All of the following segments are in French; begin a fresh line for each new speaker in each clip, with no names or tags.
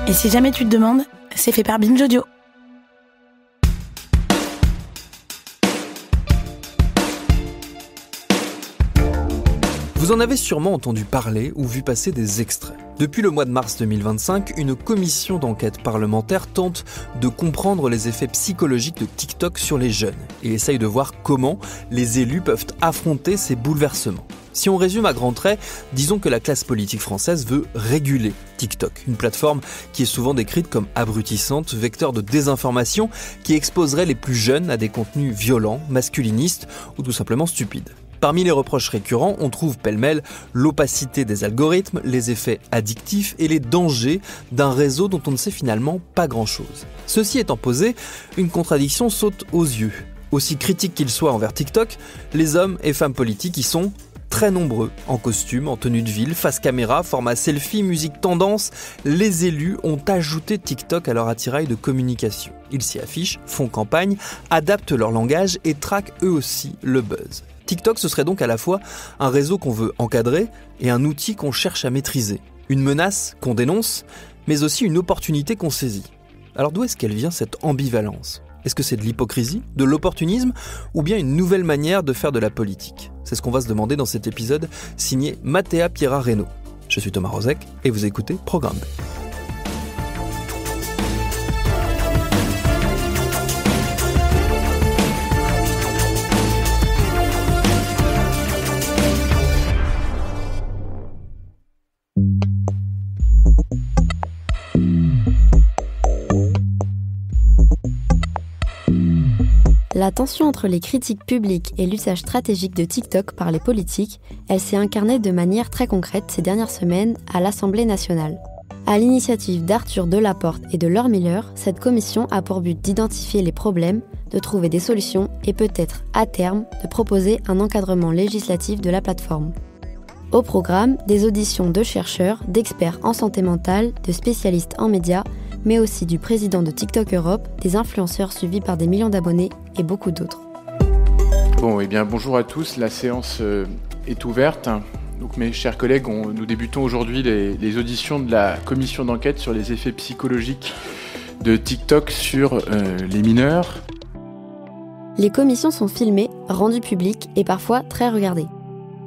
Et si jamais tu te demandes, c'est fait par Binge Audio.
Vous en avez sûrement entendu parler ou vu passer des extraits. Depuis le mois de mars 2025, une commission d'enquête parlementaire tente de comprendre les effets psychologiques de TikTok sur les jeunes et essaye de voir comment les élus peuvent affronter ces bouleversements. Si on résume à grands traits, disons que la classe politique française veut réguler TikTok, une plateforme qui est souvent décrite comme abrutissante, vecteur de désinformation, qui exposerait les plus jeunes à des contenus violents, masculinistes ou tout simplement stupides. Parmi les reproches récurrents, on trouve pêle-mêle l'opacité des algorithmes, les effets addictifs et les dangers d'un réseau dont on ne sait finalement pas grand-chose. Ceci étant posé, une contradiction saute aux yeux. Aussi critiques qu'ils soient envers TikTok, les hommes et femmes politiques y sont très nombreux, en costume, en tenue de ville, face caméra, format selfie, musique tendance. Les élus ont ajouté TikTok à leur attirail de communication. Ils s'y affichent, font campagne, adaptent leur langage et traquent eux aussi le buzz. TikTok, ce serait donc à la fois un réseau qu'on veut encadrer et un outil qu'on cherche à maîtriser. Une menace qu'on dénonce, mais aussi une opportunité qu'on saisit. Alors d'où est-ce qu'elle vient cette ambivalence ? Est-ce que c'est de l'hypocrisie, de l'opportunisme ou bien une nouvelle manière de faire de la politique ? C'est ce qu'on va se demander dans cet épisode signé Mathéa Piera-Reno. Je suis Thomas Rozek et vous écoutez Programme B.
La tension entre les critiques publiques et l'usage stratégique de TikTok par les politiques, elle s'est incarnée de manière très concrète ces dernières semaines à l'Assemblée nationale. À l'initiative d'Arthur Delaporte et de Laure Miller, cette commission a pour but d'identifier les problèmes, de trouver des solutions et peut-être, à terme, de proposer un encadrement législatif de la plateforme. Au programme, des auditions de chercheurs, d'experts en santé mentale, de spécialistes en médias, mais aussi du président de TikTok Europe, des influenceurs suivis par des millions d'abonnés et beaucoup d'autres.
Bon, eh bien, bonjour à tous, la séance est ouverte. Donc, mes chers collègues, nous débutons aujourd'hui les auditions de la commission d'enquête sur les effets psychologiques de TikTok sur les mineurs.
Les commissions sont filmées, rendues publiques et parfois très regardées.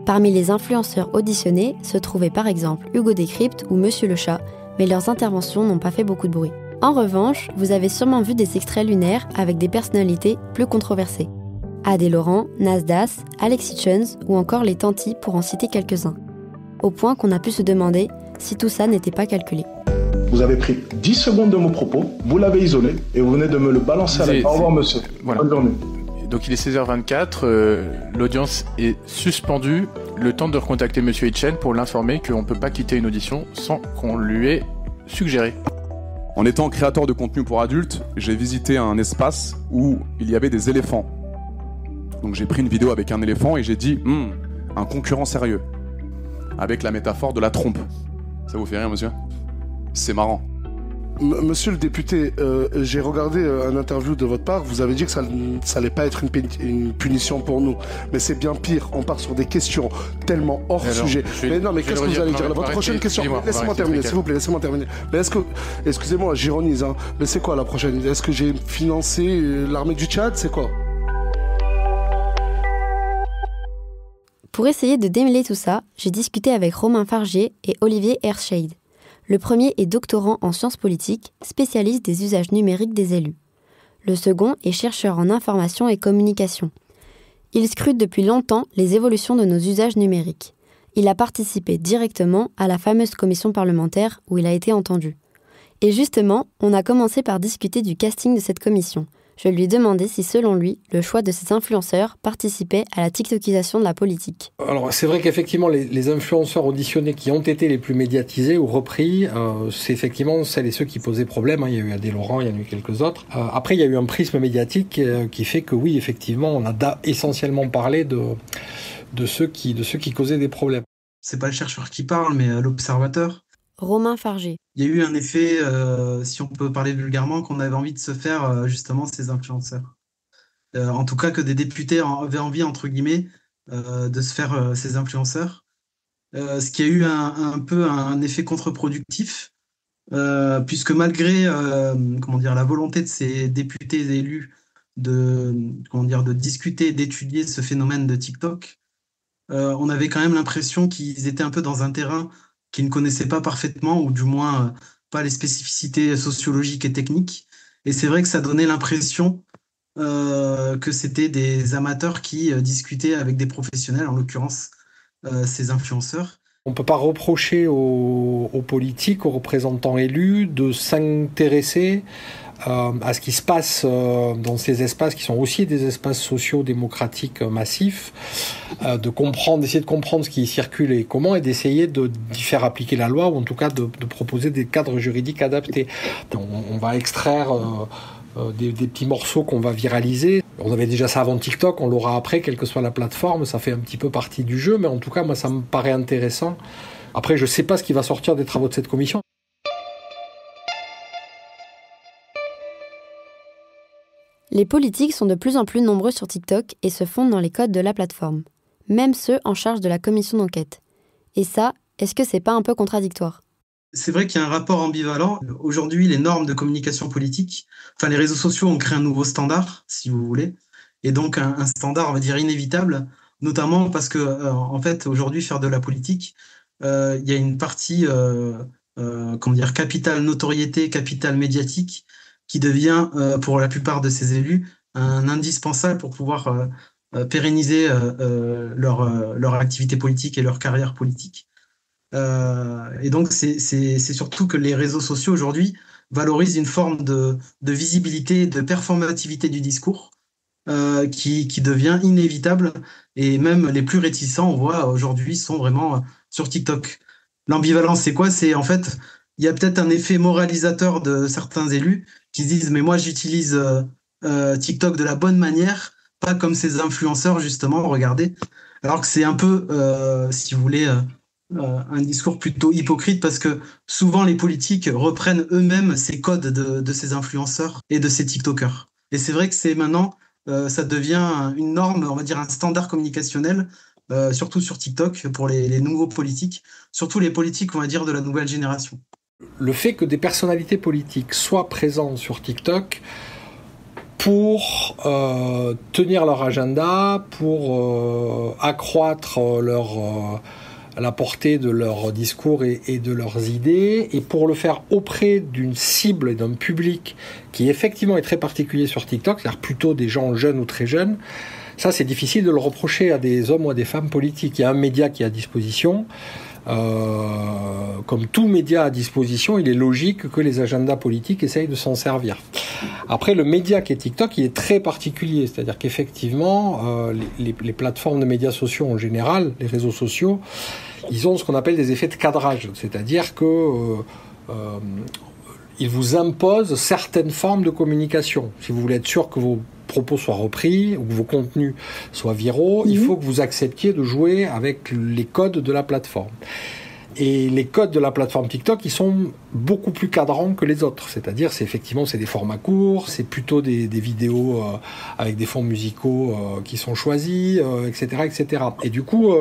Parmi les influenceurs auditionnés se trouvaient par exemple Hugo Décrypte ou Monsieur le Chat, mais leurs interventions n'ont pas fait beaucoup de bruit. En revanche, vous avez sûrement vu des extraits lunaires avec des personnalités plus controversées. Adé Laurent, Nasdaq, Alexis Chuns ou encore les Tanti pour en citer quelques-uns. Au point qu'on a pu se demander si tout ça n'était pas calculé.
Vous avez pris 10 secondes de mon propos, vous l'avez isolé et vous venez de me le balancer à la... Au revoir monsieur,
voilà.
Bonne journée.
Donc il est 16h24, l'audience est suspendue. Le temps de recontacter monsieur Hitchen pour l'informer qu'on ne peut pas quitter une audition sans qu'on lui ait suggéré.
En étant créateur de contenu pour adultes, j'ai visité un espace où il y avait des éléphants. Donc j'ai pris une vidéo avec un éléphant et j'ai dit un concurrent sérieux. Avec la métaphore de la trompe. Ça vous fait rire, monsieur ? C'est marrant.
Monsieur le député, j'ai regardé un interview de votre part, vous avez dit que ça allait pas être une punition pour nous, mais c'est bien pire, on part sur des questions tellement hors sujet. Mais non, mais qu'est-ce que vous allez dire? Votre prochaine question, laissez-moi terminer, s'il vous plaît, laissez-moi terminer. Mais est-ce que, excusez-moi, j'ironise, hein, mais c'est quoi la prochaine? Est-ce que j'ai financé l'armée du Tchad? C'est quoi?
Pour essayer de démêler tout ça, j'ai discuté avec Romain Fargier et Olivier Hershade. Le premier est doctorant en sciences politiques, spécialiste des usages numériques des élus. Le second est chercheur en information et communication. Il scrute depuis longtemps les évolutions de nos usages numériques. Il a participé directement à la fameuse commission parlementaire où il a été entendu. Et justement, on a commencé par discuter du casting de cette commission. Je lui ai demandé si, selon lui, le choix de ces influenceurs participait à la tiktokisation de la politique.
Alors, c'est vrai qu'effectivement, les influenceurs auditionnés qui ont été les plus médiatisés ou repris, c'est effectivement celles et ceux qui posaient problème. Il y a eu Adé Laurent, il y en a eu quelques autres. Après, il y a eu un prisme médiatique qui fait que oui, effectivement, on a essentiellement parlé de ceux qui causaient des problèmes.
C'est pas le chercheur qui parle, mais l'observateur.
Romain Fargier.
Il y a eu un effet, si on peut parler vulgairement, qu'on avait envie de se faire justement ces influenceurs. En tout cas, que des députés avaient envie, entre guillemets, de se faire ces influenceurs. Ce qui a eu un peu un effet contre-productif, puisque malgré la volonté de ces députés élus de discuter, d'étudier ce phénomène de TikTok, on avait quand même l'impression qu'ils étaient un peu dans un terrain qu'ils ne connaissaient pas parfaitement, ou du moins pas les spécificités sociologiques et techniques. Et c'est vrai que ça donnait l'impression que c'était des amateurs qui discutaient avec des professionnels, en l'occurrence ces influenceurs.
On ne peut pas reprocher aux politiques, aux représentants élus, de s'intéresser à ce qui se passe dans ces espaces qui sont aussi des espaces sociaux démocratiques massifs, d'essayer de comprendre ce qui circule et comment, et d'essayer d'y faire appliquer la loi, ou en tout cas de proposer des cadres juridiques adaptés. On va extraire des petits morceaux qu'on va viraliser. On avait déjà ça avant TikTok, on l'aura après, quelle que soit la plateforme, ça fait un petit peu partie du jeu, mais en tout cas, moi, ça me paraît intéressant. Après, je ne sais pas ce qui va sortir des travaux de cette commission.
Les politiques sont de plus en plus nombreux sur TikTok et se fondent dans les codes de la plateforme, même ceux en charge de la commission d'enquête. Et ça, est-ce que c'est pas un peu contradictoire ?
C'est vrai qu'il y a un rapport ambivalent. Aujourd'hui, les normes de communication politique, les réseaux sociaux ont créé un nouveau standard, si vous voulez, et donc un standard, on va dire, inévitable, notamment parce que, en fait, aujourd'hui, faire de la politique, il y a une partie, capital notoriété, capital médiatique, qui devient, pour la plupart de ces élus, un indispensable pour pouvoir pérenniser leur activité politique et leur carrière politique. Et donc, c'est surtout que les réseaux sociaux, aujourd'hui, valorisent une forme de visibilité, de performativité du discours qui devient inévitable. Et même les plus réticents, on voit aujourd'hui, sont vraiment sur TikTok. L'ambivalence, c'est quoi? C'est en fait, il y a peut-être un effet moralisateur de certains élus qui se disent, mais moi, j'utilise TikTok de la bonne manière, pas comme ces influenceurs, justement, regardez. Alors que c'est un peu, si vous voulez, un discours plutôt hypocrite, parce que souvent les politiques reprennent eux-mêmes ces codes de ces influenceurs et de ces TikTokers. Et c'est vrai que c'est maintenant, ça devient une norme, on va dire un standard communicationnel, surtout sur TikTok, pour les nouveaux politiques, surtout les politiques, on va dire, de la nouvelle génération.
Le fait que des personnalités politiques soient présentes sur TikTok pour tenir leur agenda, pour accroître la portée de leurs discours et de leurs idées, et pour le faire auprès d'une cible et d'un public qui effectivement est très particulier sur TikTok, c'est-à-dire plutôt des gens jeunes ou très jeunes, ça c'est difficile de le reprocher à des hommes ou à des femmes politiques. Il y a un média qui est à disposition. Comme tout média à disposition, il est logique que les agendas politiques essayent de s'en servir. Après, le média qui est TikTok, il est très particulier, c'est-à-dire qu'effectivement, les plateformes de médias sociaux en général, les réseaux sociaux, ils ont ce qu'on appelle des effets de cadrage, c'est-à-dire que ils vous imposent certaines formes de communication. Si vous voulez être sûr que vos propos soient repris ou que vos contenus soient viraux, il faut que vous acceptiez de jouer avec les codes de la plateforme. Et les codes de la plateforme TikTok, ils sont beaucoup plus cadrants que les autres. C'est-à-dire, c'est des formats courts, c'est plutôt des vidéos avec des fonds musicaux qui sont choisis, etc., etc. Et du coup,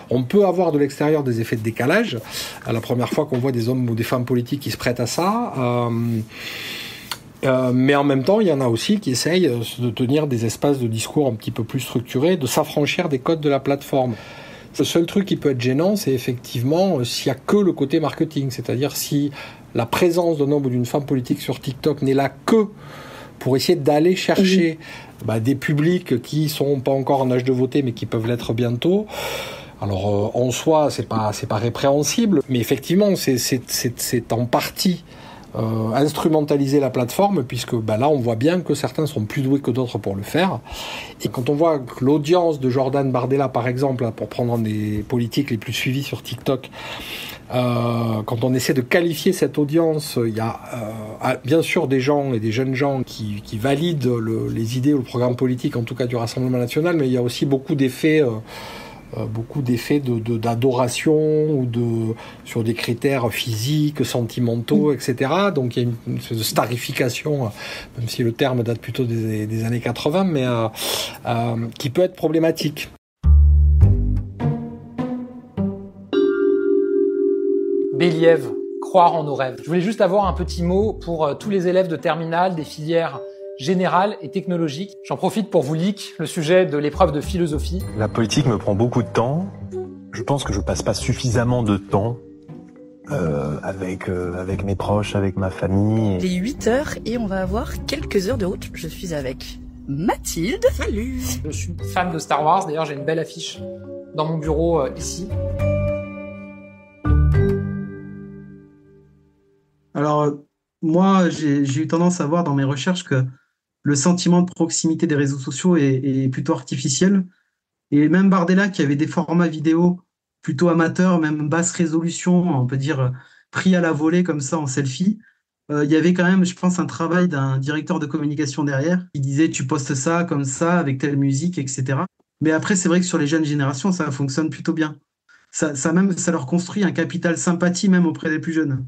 on peut avoir de l'extérieur des effets de décalage. La première fois qu'on voit des hommes ou des femmes politiques qui se prêtent à ça. Mais en même temps, il y en a aussi qui essayent de tenir des espaces de discours un petit peu plus structurés, de s'affranchir des codes de la plateforme. Le seul truc qui peut être gênant, c'est effectivement s'il n'y a que le côté marketing, c'est-à-dire si la présence d'un homme ou d'une femme politique sur TikTok n'est là que pour essayer d'aller chercher des publics qui sont pas encore en âge de voter, mais qui peuvent l'être bientôt. Alors en soi, c'est pas répréhensible, mais effectivement, c'est en partie instrumentaliser la plateforme, puisque là on voit bien que certains sont plus doués que d'autres pour le faire. Et quand on voit que l'audience de Jordan Bardella, par exemple, pour prendre un des politiques les plus suivis sur TikTok, quand on essaie de qualifier cette audience, il y a bien sûr des gens et des jeunes gens qui valident les idées ou le programme politique, en tout cas du Rassemblement national, mais il y a aussi beaucoup d'effets d'adoration ou sur des critères physiques, sentimentaux, etc. Donc il y a une espèce de starification, même si le terme date plutôt des années 80, mais qui peut être problématique.
Believ, croire en nos rêves. Je voulais juste avoir un petit mot pour tous les élèves de terminale, des filières générales et technologiques. J'en profite pour vous leak le sujet de l'épreuve de philosophie.
La politique me prend beaucoup de temps. Je pense que je passe pas suffisamment de temps avec mes proches, avec ma famille.
Il est 8h et on va avoir quelques heures de route. Je suis avec Mathilde. Salut.
Je suis fan de Star Wars, d'ailleurs j'ai une belle affiche dans mon bureau ici.
Alors, moi, j'ai eu tendance à voir dans mes recherches que le sentiment de proximité des réseaux sociaux est plutôt artificiel. Et même Bardella, qui avait des formats vidéo plutôt amateurs, même basse résolution, on peut dire pris à la volée comme ça en selfie, il y avait quand même, je pense, un travail d'un directeur de communication derrière qui disait tu postes ça comme ça, avec telle musique, etc. Mais après, c'est vrai que sur les jeunes générations, ça fonctionne plutôt bien. Ça leur construit un capital sympathie même auprès des plus jeunes.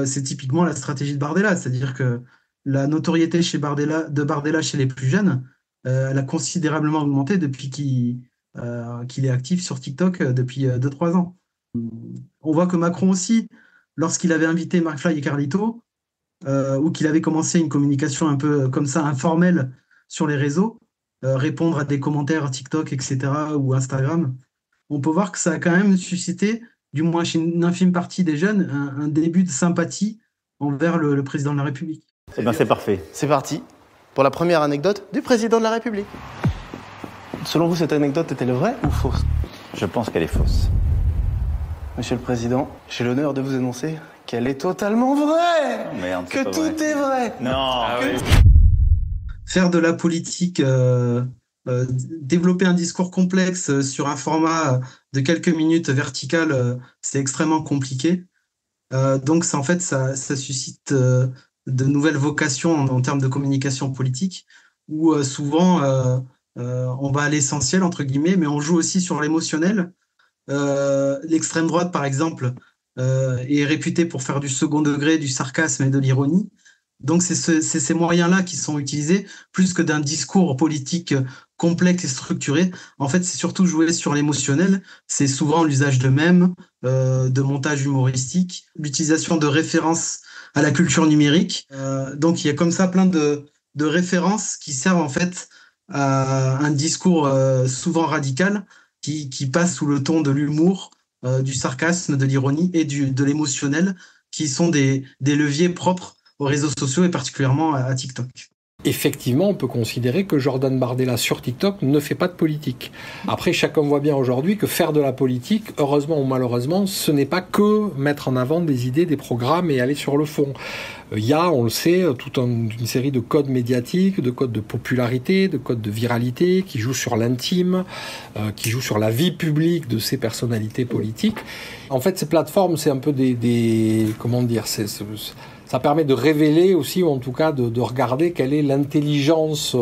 C'est typiquement la stratégie de Bardella, c'est-à-dire que la notoriété de Bardella chez les plus jeunes, elle a considérablement augmenté depuis qu'il est actif sur TikTok depuis 2-3 ans. On voit que Macron aussi, lorsqu'il avait invité McFly et Carlito, ou qu'il avait commencé une communication un peu comme ça, informelle sur les réseaux, répondre à des commentaires TikTok, etc., ou Instagram, on peut voir que ça a quand même suscité, du moins chez une infime partie des jeunes, un début de sympathie envers le président de la République.
Eh bien, c'est parfait. C'est parti pour la première anecdote du président de la République. Selon vous, cette anecdote est-elle vraie ou fausse?
Je pense qu'elle est fausse.
Monsieur le Président, j'ai l'honneur de vous annoncer qu'elle est totalement vraie.
Oh merde,
que tout est vrai.
Non. Ah oui.
Faire de la politique, développer un discours complexe sur un format de quelques minutes vertical, c'est extrêmement compliqué. Donc, ça suscite de nouvelles vocations en termes de communication politique, où souvent on va à l'essentiel, entre guillemets, mais on joue aussi sur l'émotionnel. L'extrême droite, par exemple, est réputée pour faire du second degré, du sarcasme et de l'ironie. Donc, c'est ces moyens-là qui sont utilisés, plus que d'un discours politique complexe et structuré. En fait, c'est surtout jouer sur l'émotionnel. C'est souvent l'usage de mèmes, de montage humoristique, l'utilisation de références à la culture numérique. Donc, il y a comme ça plein de références qui servent en fait à un discours souvent radical qui passe sous le ton de l'humour, du sarcasme, de l'ironie et de l'émotionnel, qui sont des leviers propres aux réseaux sociaux et particulièrement à TikTok.
Effectivement, on peut considérer que Jordan Bardella sur TikTok ne fait pas de politique. Après, chacun voit bien aujourd'hui que faire de la politique, heureusement ou malheureusement, ce n'est pas que mettre en avant des idées, des programmes et aller sur le fond. Il y a, on le sait, toute une série de codes médiatiques, de codes de popularité, de codes de viralité qui jouent sur l'intime, qui jouent sur la vie publique de ces personnalités politiques. En fait, ces plateformes, c'est un peu ça permet de révéler aussi, ou en tout cas de regarder quelle est l'intelligence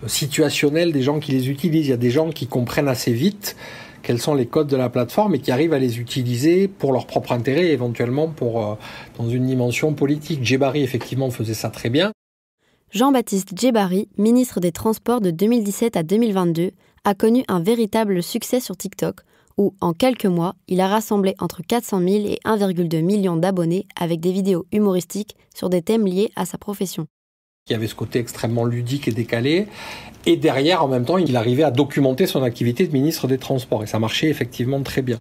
situationnelle des gens qui les utilisent. Il y a des gens qui comprennent assez vite quels sont les codes de la plateforme et qui arrivent à les utiliser pour leur propre intérêt et éventuellement dans une dimension politique. Djebari, effectivement, faisait ça très bien.
Jean-Baptiste Djebari, ministre des Transports de 2017 à 2022, a connu un véritable succès sur TikTok, où, en quelques mois, il a rassemblé entre 400 000 et 1,2 million d'abonnés avec des vidéos humoristiques sur des thèmes liés à sa profession.
Il y avait ce côté extrêmement ludique et décalé, et derrière, en même temps, il arrivait à documenter son activité de ministre des Transports, et ça marchait effectivement très bien.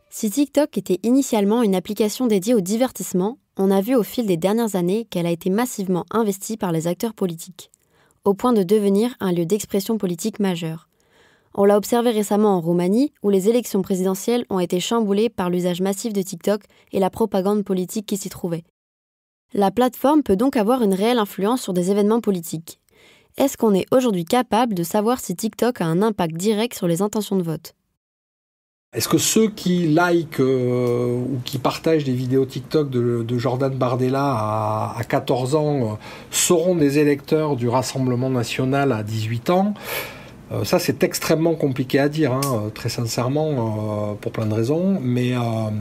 Si TikTok était initialement une application dédiée au divertissement, on a vu au fil des dernières années qu'elle a été massivement investie par les acteurs politiques, au point de devenir un lieu d'expression politique majeur. On l'a observé récemment en Roumanie, où les élections présidentielles ont été chamboulées par l'usage massif de TikTok et la propagande politique qui s'y trouvait. La plateforme peut donc avoir une réelle influence sur des événements politiques. Est-ce qu'on est aujourd'hui capable de savoir si TikTok a un impact direct sur les intentions de vote ?
Est-ce que ceux qui likent ou qui partagent des vidéos TikTok de Jordan Bardella à 14 ans seront des électeurs du Rassemblement national à 18 ans ? Ça, c'est extrêmement compliqué à dire, très sincèrement, pour plein de raisons, mais on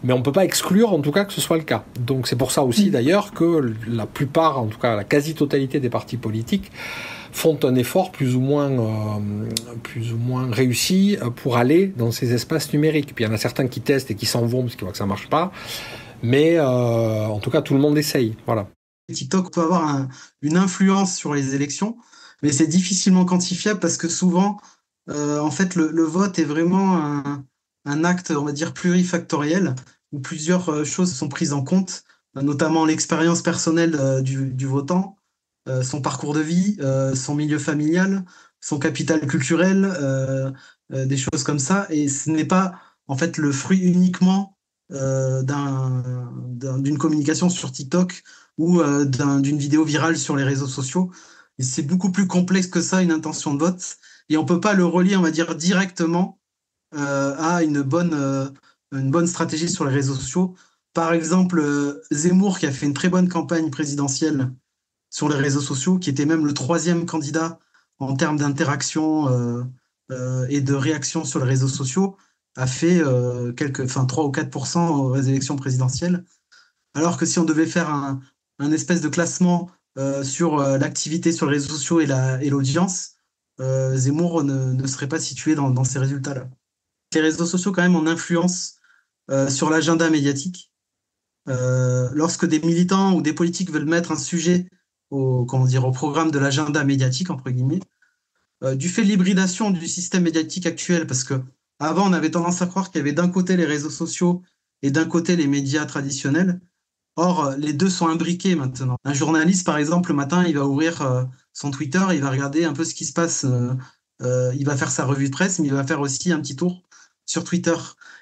ne peut pas exclure en tout cas que ce soit le cas. Donc c'est pour ça aussi d'ailleurs que la plupart, en tout cas la quasi-totalité des partis politiques font un effort plus ou moins réussi pour aller dans ces espaces numériques. Puis il y en a certains qui testent et qui s'en vont parce qu'ils voient que ça marche pas. Mais en tout cas, tout le monde essaye. Voilà.
TikTok peut avoir une influence sur les élections, mais c'est difficilement quantifiable parce que souvent, en fait, le vote est vraiment un acte, on va dire, plurifactoriel, où plusieurs choses sont prises en compte, notamment l'expérience personnelle du votant, son parcours de vie, son milieu familial, son capital culturel, des choses comme ça. Et ce n'est pas, en fait, le fruit uniquement d'une communication sur TikTok ou d'une vidéo virale sur les réseaux sociaux. Et c'est beaucoup plus complexe que ça, une intention de vote. Et on ne peut pas le relier, on va dire, directement à une bonne stratégie sur les réseaux sociaux. Par exemple, Zemmour, qui a fait une très bonne campagne présidentielle sur les réseaux sociaux, qui était même le 3e candidat en termes d'interaction et de réaction sur les réseaux sociaux, a fait 3 ou 4% aux élections présidentielles. Alors que si on devait faire un espèce de classement sur l'activité sur les réseaux sociaux et l'audience, Zemmour ne serait pas situé dans ces résultats-là. Les réseaux sociaux, quand même, ont une influence sur l'agenda médiatique. Lorsque des militants ou des politiques veulent mettre un sujet au programme de l'agenda médiatique, entre guillemets, du fait de l'hybridation du système médiatique actuel, parce que avant, on avait tendance à croire qu'il y avait d'un côté les réseaux sociaux et d'un côté les médias traditionnels. Or, les deux sont imbriqués maintenant. Un journaliste, par exemple, le matin, il va ouvrir son Twitter, il va regarder un peu ce qui se passe, il va faire sa revue de presse, mais il va faire aussi un petit tour sur Twitter.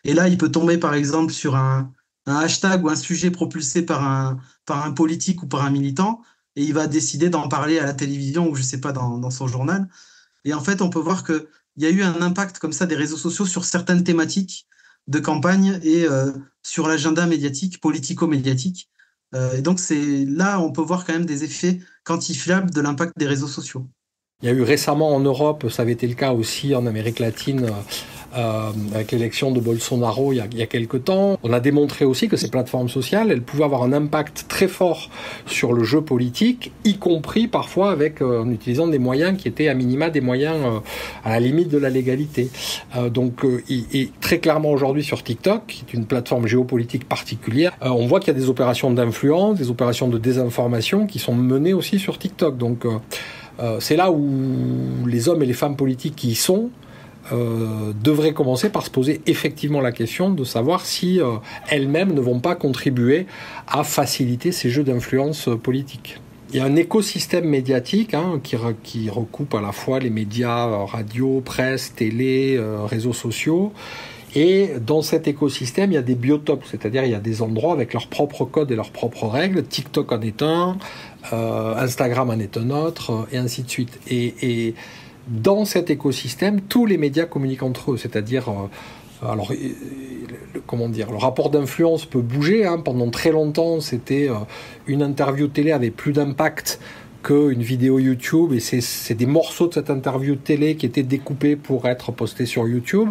Et là, il peut tomber, par exemple, sur un hashtag ou un sujet propulsé par un politique ou par un militant, et il va décider d'en parler à la télévision ou, je ne sais pas, dans son journal. Et en fait, on peut voir qu'il y a eu un impact comme ça des réseaux sociaux sur certaines thématiques de campagne et sur l'agenda médiatique, politico-médiatique. Et donc, là, on peut voir quand même des effets quantifiables de l'impact des réseaux sociaux.
Il y a eu récemment en Europe, ça avait été le cas aussi en Amérique latine, avec l'élection de Bolsonaro il y a quelques temps. On a démontré aussi que ces plateformes sociales, elles pouvaient avoir un impact très fort sur le jeu politique, y compris parfois en utilisant des moyens qui étaient à minima des moyens à la limite de la légalité. Donc très clairement aujourd'hui sur TikTok, qui est une plateforme géopolitique particulière, on voit qu'il y a des opérations d'influence, des opérations de désinformation qui sont menées aussi sur TikTok. Donc c'est là où les hommes et les femmes politiques qui y sont devraient commencer par se poser effectivement la question de savoir si elles-mêmes ne vont pas contribuer à faciliter ces jeux d'influence politique. Il y a un écosystème médiatique qui recoupe à la fois les médias, radio, presse, télé, réseaux sociaux. Et dans cet écosystème, il y a des biotopes, c'est-à-dire il y a des endroits avec leurs propres codes et leurs propres règles. TikTok en est un, Instagram en est un autre, et ainsi de suite. Et dans cet écosystème, tous les médias communiquent entre eux, c'est-à-dire, le rapport d'influence peut bouger. Pendant très longtemps, c'était une interview télé avait plus d'impact qu'une vidéo YouTube, et c'est des morceaux de cette interview télé qui étaient découpés pour être postés sur YouTube.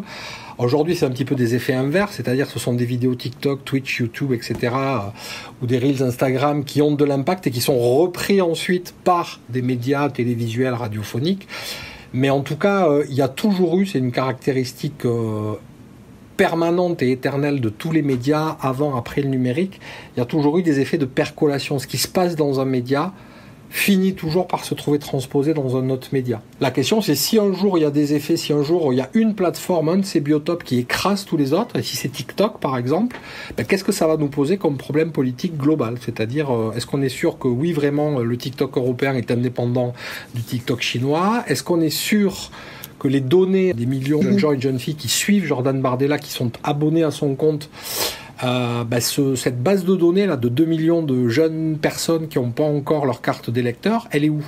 Aujourd'hui, c'est un petit peu des effets inverses, c'est-à-dire que ce sont des vidéos TikTok, Twitch, YouTube, etc., ou des Reels Instagram qui ont de l'impact et qui sont repris ensuite par des médias télévisuels, radiophoniques. Mais en tout cas, il y a toujours eu, c'est une caractéristique permanente et éternelle de tous les médias, avant, après le numérique, il y a toujours eu des effets de percolation. Ce qui se passe dans un média finit toujours par se trouver transposé dans un autre média. La question, c'est si un jour il y a des effets, si un jour il y a une plateforme, un de ces biotopes qui écrase tous les autres, et si c'est TikTok par exemple, qu'est-ce que ça va nous poser comme problème politique global ? C'est-à-dire, est-ce qu'on est sûr que oui, vraiment, le TikTok européen est indépendant du TikTok chinois ? Est-ce qu'on est sûr que les données des millions de gens et de jeunes filles qui suivent Jordan Bardella, qui sont abonnés à son compte, cette base de données là de 2 millions de jeunes personnes qui n'ont pas encore leur carte d'électeur, elle est où ?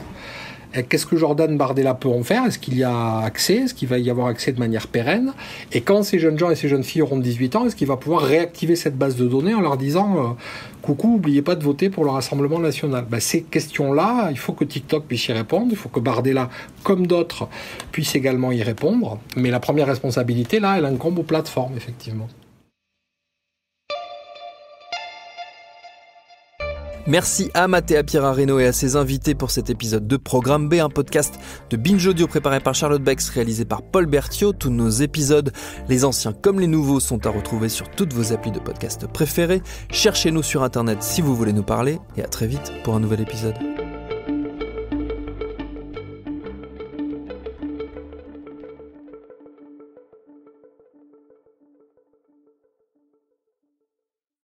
Qu'est-ce que Jordan Bardella peut en faire ? Est-ce qu'il y a accès ? Est-ce qu'il va y avoir accès de manière pérenne ? Et quand ces jeunes gens et ces jeunes filles auront 18 ans, est-ce qu'il va pouvoir réactiver cette base de données en leur disant coucou, n'oubliez pas de voter pour le Rassemblement national ? Ces questions-là, il faut que TikTok puisse y répondre, il faut que Bardella, comme d'autres, puisse également y répondre. Mais la première responsabilité, là, elle incombe aux plateformes, effectivement.
Merci à Mathéa Pierareno et à ses invités pour cet épisode de Programme B, un podcast de Binge Audio préparé par Charlotte Bex, réalisé par Paul Berthiaud. Tous nos épisodes, les anciens comme les nouveaux, sont à retrouver sur toutes vos applis de podcast préférées. Cherchez-nous sur Internet si vous voulez nous parler et à très vite pour un nouvel épisode.